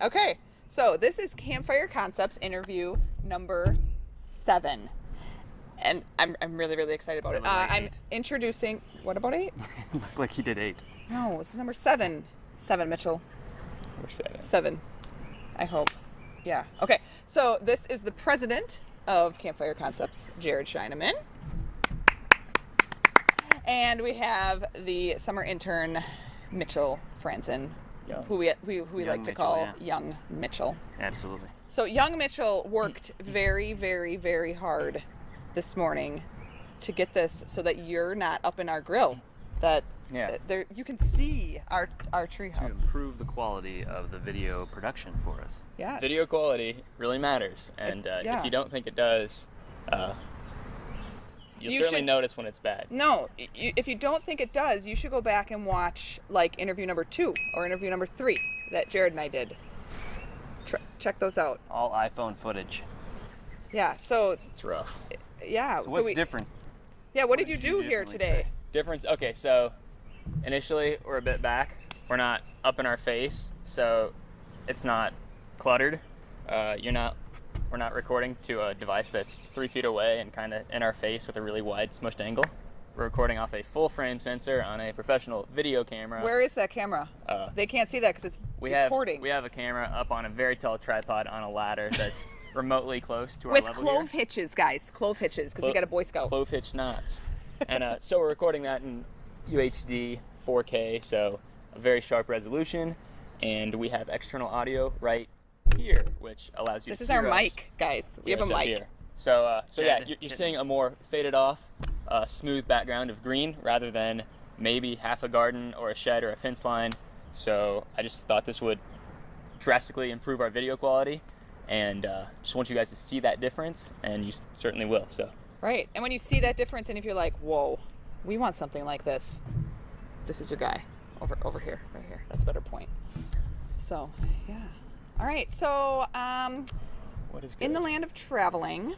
Okay, so this is Campfire Concepts interview number 7. And I'm really, really excited about it. Like I'm 8. introducing... What about 8? It looked like he did 8. No, this is number 7. 7, Mitchell. Number 7. 7, I hope. Yeah, okay. So this is the president of Campfire Concepts, Jarrod Scheunemann. And we have the summer intern, Mitchell Franzen, who we like to Mitchell, call yeah. Young Mitchell. Absolutely. So Young Mitchell worked very, very, very hard this morning to get this so that you're not up in our grill. That there you can see our treehouse. To improve the quality of the video production for us. Yes. Video quality really matters, and if you don't think it does, you'll certainly notice when it's bad. No, if you don't think it does, you should go back and watch like interview number 2 or interview number 3 that Jarrod and I did. Check those out. All iPhone footage. Yeah, so It's rough. yeah. So what's different? Yeah, what did you did do you here differently today? today? Difference. Okay, so initially we're a bit back. We're not up in our face, so it's not cluttered. We're not recording to a device that's 3 feet away and kind of in our face with a really wide smushed angle. We're recording off a full frame sensor on a professional video camera. Where is that camera? They can't see that because it's recording. We have a camera up on a very tall tripod on a ladder that's remotely close to our with level clove here. hitches, guys. Clove hitches, because we got a Boy Scout. Clove hitch knots. And so we're recording that in UHD 4K, so a very sharp resolution, and we have external audio right here, which allows you This to is hear our us. mic, guys. We have a So mic. here. So yeah, you're seeing a more faded off, smooth background of green rather than maybe half a garden or a shed or a fence line. So I just thought this would drastically improve our video quality, and just want you guys to see that difference, and you certainly will. So Right. And when you see that difference, and if you're like, whoa, we want something like this, this is your guy. Over here, right here. That's a better point. So, yeah. All right. So, what is good? in the land of traveling,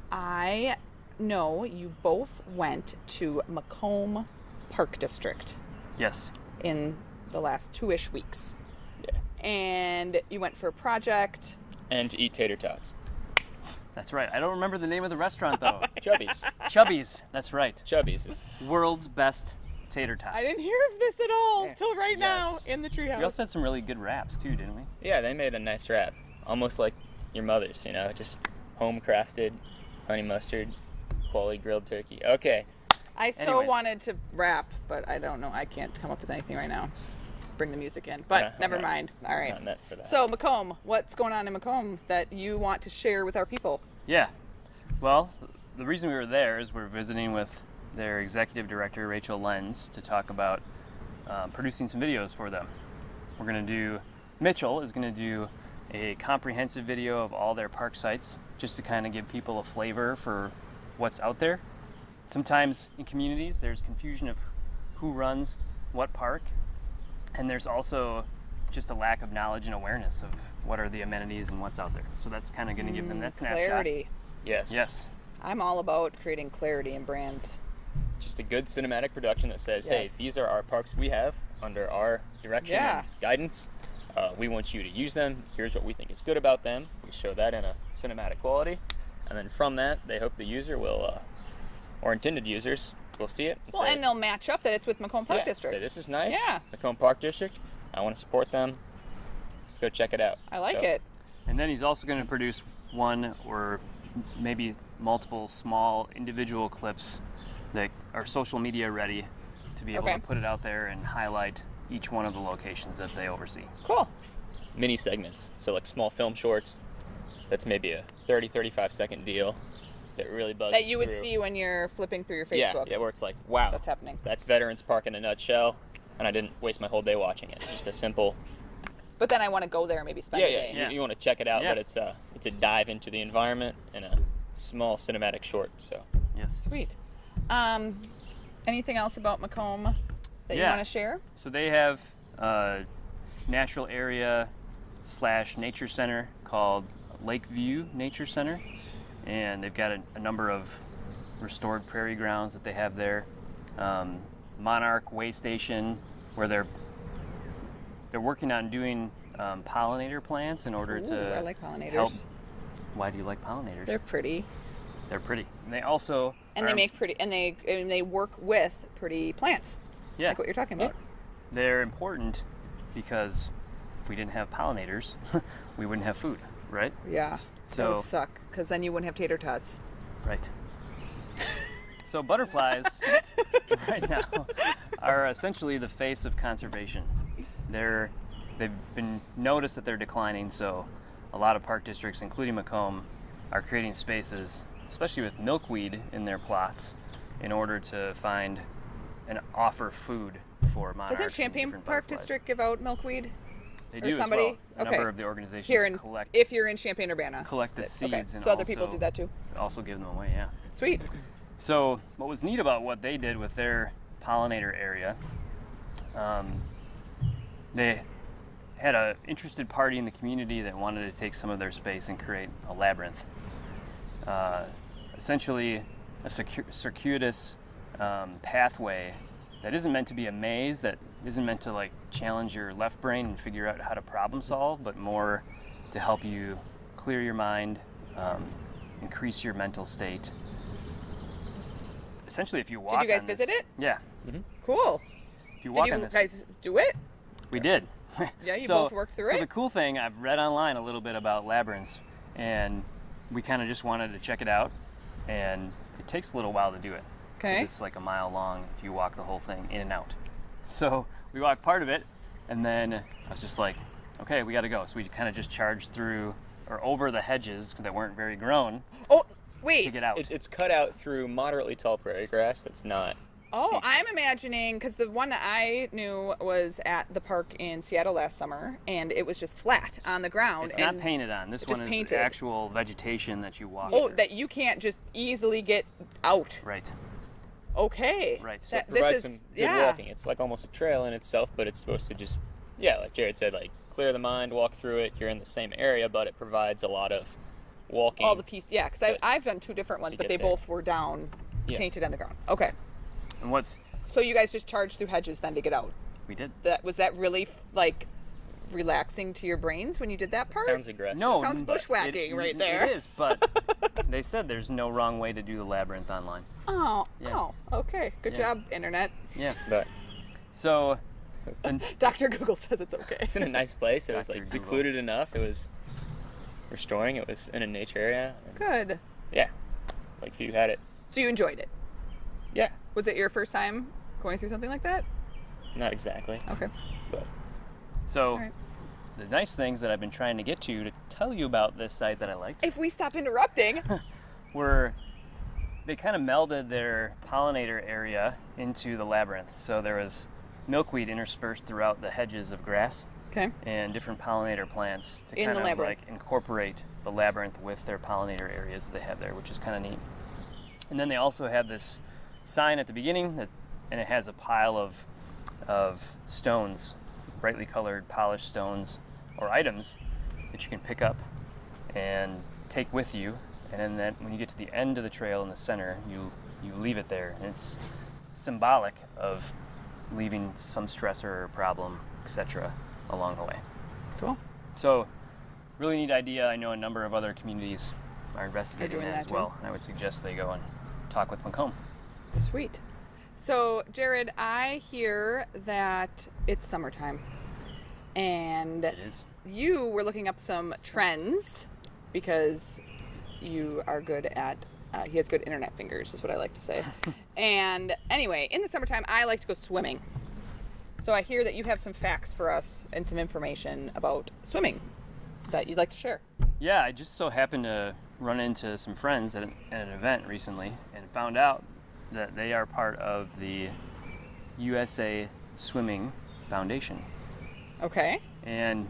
I know you both went to Macomb Park District Yes. in the last 2-ish weeks. Yeah. And you went for a project. And to eat tater tots. That's right. I don't remember the name of the restaurant though. Chubby's. Chubby's. That's right. Chubby's is World's best tater tots. I didn't hear of this at all Yeah. till right now Yes. in the treehouse. We also had some really good wraps too, didn't we? Yeah, they made a nice wrap. Almost like your mother's, just home crafted, honey mustard, quality grilled turkey. Okay. I so Anyways. wanted to rap, but I don't know. I can't come up with anything right now. Bring the music in. But Yeah, never I'm not- mind. All right. Not meant for that. So, Macomb, what's going on in Macomb that you want to share with our people? Yeah. Well, the reason we were there is we're visiting with their executive director, Rachel Lenz, to talk about producing some videos for them. Mitchell is going to do a comprehensive video of all their park sites just to kind of give people a flavor for what's out there. Sometimes in communities there's confusion of who runs what park, and there's also just a lack of knowledge and awareness of what are the amenities and what's out there. So that's kind of going to give them that snapshot. Clarity. Yes. Yes. I'm all about creating clarity in brands. Just a good cinematic production that says, hey, Yes. these are our parks we have under our direction Yeah. and guidance. We want you to use them. Here's what we think is good about them. We show that in a cinematic quality. And then from that, they hope the user will, or intended users, will see it. Well, say, and they'll match up that it's with Macomb Park yeah, District. Say, this is nice. Yeah. Macomb Park District. I want to support them. Let's go check it out. I like So, it. And then he's also going to produce one or maybe multiple small individual clips that are social media ready to be able Okay. to put it out there and highlight each one of the locations that they oversee. Cool. Mini segments. So like small film shorts. That's maybe a 30, 35 second deal that really buzzes That you would through. see when you're flipping through your Yeah, Facebook. yeah, where it's like, wow, That's happening. that's Veterans Park in a nutshell, and I didn't waste my whole day watching it. Just a simple, But then I want to go there and maybe spend a day. Yeah. You want to check it out, Yeah. but it's a dive into the environment in a small cinematic short. So Yes. Sweet. Anything else about Macomb that you Yeah. want to share? So they have a natural area / nature center called Lakeview Nature Center, and they've got a number of restored prairie grounds that they have there. Monarch Way Station, where they're working on doing pollinator plants in order to I like pollinators. help. Why do you like pollinators? They're pretty. They're pretty. And they also they make pretty, and they work with pretty plants. Yeah. Like what you're talking about. They're important because if we didn't have pollinators, we wouldn't have food, right? Yeah. So that would suck, because then you wouldn't have tater tots. Right. So butterflies right now are essentially the face of conservation. They've been noticed that they're declining, so a lot of park districts, including Macomb, are creating spaces, especially with milkweed in their plots, in order to find and offer food for monarchs. Doesn't and Champaign different Park butterflies. District give out milkweed? They or do somebody? as well. A Okay. number of the organizations Here in, collect if you're in Champaign-Urbana. the seeds, Okay. and So other people also do that too? Also give them away, yeah. Sweet. So what was neat about what they did with their pollinator area, they had an interested party in the community that wanted to take some of their space and create a labyrinth. Essentially a circuitous pathway that isn't meant to be a maze, that isn't meant to like challenge your left brain and figure out how to problem solve, but more to help you clear your mind, increase your mental state. Essentially, if you walk Did you guys on this- visit it? Yeah. Cool. If you Did walk you on this, guys do it? we did. Yeah, you So- both worked through So it? the cool thing, I've read online a little bit about labyrinths, and we kind of just wanted to check it out, and it takes a little while to do it. 'Cause Okay. it's like a mile long if you walk the whole thing in and out. So we walked part of it, and then I was just like, okay, we got to go. So we kind of just charged through or over the hedges that weren't very grown Oh, to wait. get out. It's cut out through moderately tall prairie grass that's not. Oh, I'm imagining, because the one that I knew was at the park in Seattle last summer, and it was just flat on the ground. It's not and painted on. This just one is painted. actual vegetation that you walk Oh, through. that you can't just easily get out. Right. Okay. Right. So That, It provides this some is, good yeah. walking. It's like almost a trail in itself, but it's supposed to just, yeah, like Jarrod said, like clear the mind, walk through it. You're in the same area, but it provides a lot of walking. All the pieces, yeah, because to- I've done two different ones, to but get they there. both were down, Yeah. painted on the ground. Okay. And what's So you guys just charged through hedges then to get out. we did? Was that really like relaxing to your brains when you did that part? Sounds aggressive. No, Sounds but bushwhacking right there. It is, but they said there's no wrong way to do the labyrinth online. Oh, Yeah. oh, okay. Good Yeah. job, internet. Yeah. But So, it's, and Dr. Google says it's okay. it's in a nice place. It was Dr. like Google. secluded enough. It was restoring. It was in a nature area. And Good. yeah, like if you had it. So you enjoyed it. Yeah, Was it your first time going through something like that? not exactly, Okay. but so All right. the nice things that I've been trying to get to tell you about this site that I liked If we stop interrupting. were they kind of melded their pollinator area into the labyrinth. So there was milkweed interspersed throughout the hedges of grass Okay. and different pollinator plants to In kind the of labyrinth. like incorporate the labyrinth with their pollinator areas that they have there, which is kind of neat. And then they also have this sign at the beginning and it has a pile of stones, brightly colored polished stones or items that you can pick up and take with you. And then when you get to the end of the trail in the center, you leave it there. And it's symbolic of leaving some stressor or problem, etc. along the way. Cool. So, really neat idea. I know a number of other communities are investigating doing that that as too. well. And I would suggest they go and talk with Macomb. Sweet. So, Jarrod, I hear that it's summertime. And It is. you were looking up some trends because you are good at he has good internet fingers is what I like to say. And anyway, in the summertime I like to go swimming. So I hear that you have some facts for us and some information about swimming that you'd like to share. Yeah, I just so happened to run into some friends at an event recently and found out that they are part of the USA Swimming Foundation. Okay. And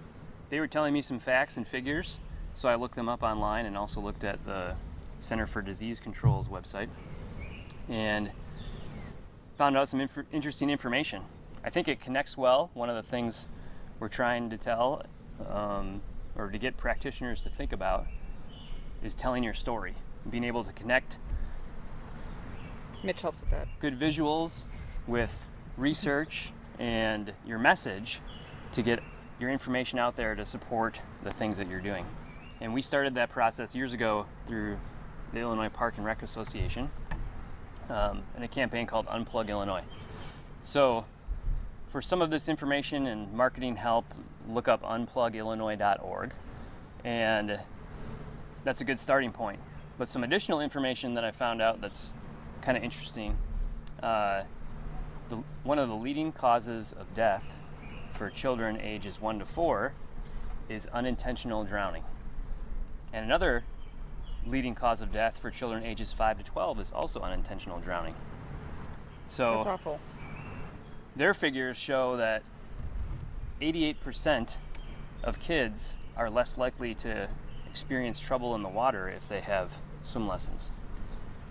they were telling me some facts and figures, so I looked them up online and also looked at the Center for Disease Control's website and found out some interesting information. I think it connects well. One of the things we're trying to tell or to get practitioners to think about is telling your story, being able to connect Mitch helps with that. good visuals with research and your message to get your information out there to support the things that you're doing. And we started that process years ago through the Illinois Park and Rec Association in a campaign called Unplug Illinois. So for some of this information and marketing help, look up unplugillinois.org, and that's a good starting point. But some additional information that I found out that's kind of interesting, one of the leading causes of death for children ages 1 to 4 is unintentional drowning. And another leading cause of death for children ages 5 to 12 is also unintentional drowning. So That's awful. their figures show that 88% of kids are less likely to experience trouble in the water if they have swim lessons.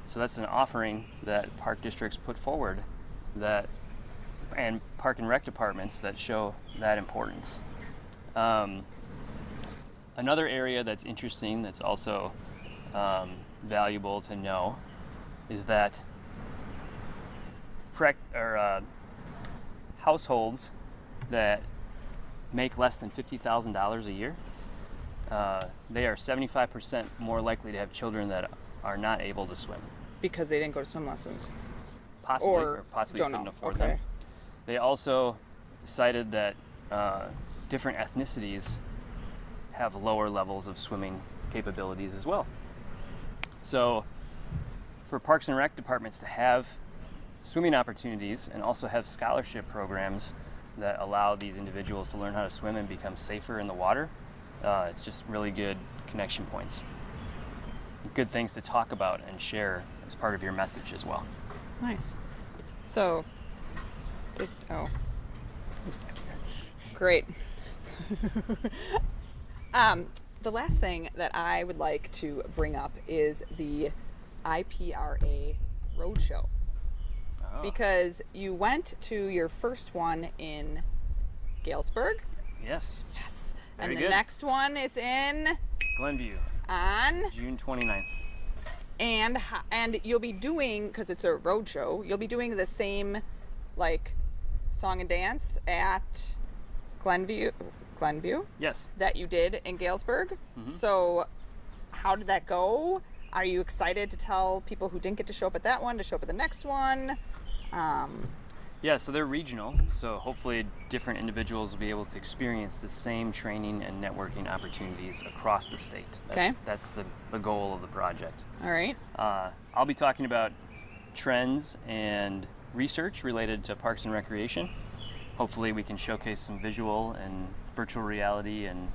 So that's an offering that park districts put forward and park and rec departments that show that importance. Another area that's interesting that's also valuable to know is that households that make less than $50,000 a year, they are 75% more likely to have children that are not able to swim. Because they didn't go to swim lessons. Possibly don't couldn't know. afford Okay. them. They also cited that different ethnicities have lower levels of swimming capabilities as well. So for parks and rec departments to have swimming opportunities and also have scholarship programs that allow these individuals to learn how to swim and become safer in the water, it's just really good connection points. Good things to talk about and share as part of your message as well. Nice. So, great. The last thing that I would like to bring up is the IPRA Roadshow. Oh. Because you went to your first one in Galesburg. Yes. Yes. Very And the good. next one is in Glenview, on June 29th. and you'll be doing, because it's a road show, you'll be doing the same like song and dance at Glenview Yes. that you did in Galesburg. So how did that go? Are you excited to tell people who didn't get to show up at that one to show up at the next one? Yeah, so they're regional, so hopefully different individuals will be able to experience the same training and networking opportunities across the state. That's the goal of the project. All right. I'll be talking about trends and research related to parks and recreation. Hopefully we can showcase some visual and virtual reality and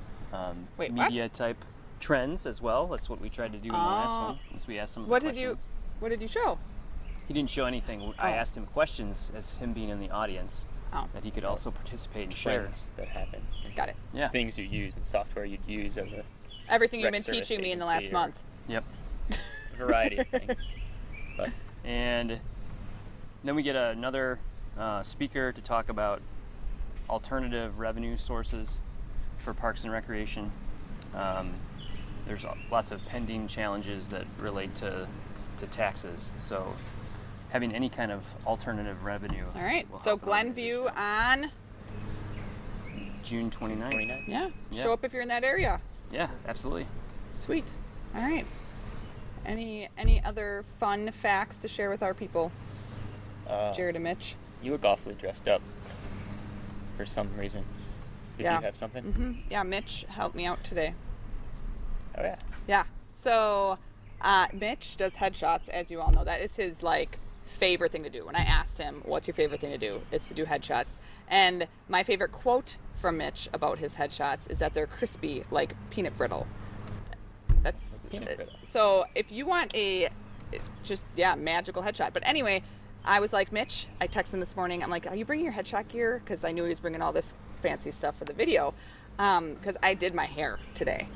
Wait, media type trends as well. That's what we tried to do in the last one. As we asked some of the What questions. did you show? He didn't show anything. I asked him questions as him being in the audience that he could also participate and share. Trends that happen. Got it. Yeah. Things you use and software you'd use as a Everything you've rec been service teaching me in the agency last month. Yep. variety of things. But And then we get another speaker to talk about alternative revenue sources for parks and recreation. There's lots of pending challenges that relate to taxes. So having any kind of alternative revenue. All right. will So help an Glenview organization. on June 29th. 29. yeah. Yeah. Show up if you're in that area. Yeah, absolutely. Sweet. All right. Any other fun facts to share with our people, Jarrod and Mitch? You look awfully dressed up for some reason. Did Yeah. you have something? Yeah, Mitch helped me out today. Oh yeah. Yeah. So Mitch does headshots, as you all know. That is his like favorite thing to do. When I asked him, "What's your favorite thing to do?" It's to do headshots. And my favorite quote from Mitch about his headshots is that they're crispy like peanut brittle. That's Peanut brittle. So if you want a magical headshot. But anyway, I was like, Mitch, I texted him this morning. I'm like, are you bringing your headshot gear? Because I knew he was bringing all this fancy stuff for the video. Because I did my hair today.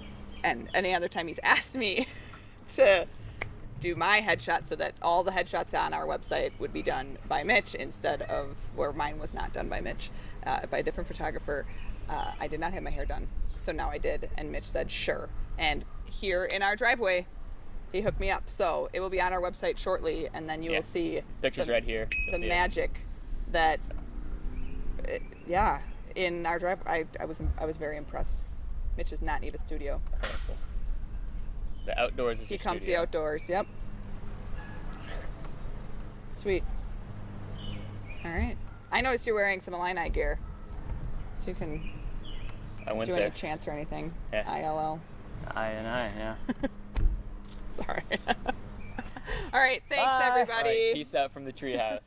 And any other time he's asked me to do my headshot so that all the headshots on our website would be done by Mitch instead of where mine was not done by Mitch, by a different photographer. I did not have my hair done. So now I did. And Mitch said, sure. And here in our driveway, he hooked me up. So it will be on our website shortly. And then you Yeah. will see Pictures right here. the You'll see it. magic that, in our drive. I was very impressed. Mitch does not need a studio. Powerful. The outdoors is He your comes to the studio. outdoors. Yep. Sweet. All right. I noticed you're wearing some Illini gear, so you can I went do there. any chants or anything. Yeah. ILL. yeah. Sorry. All right. Thanks, Bye. everybody. All right, peace out from the treehouse.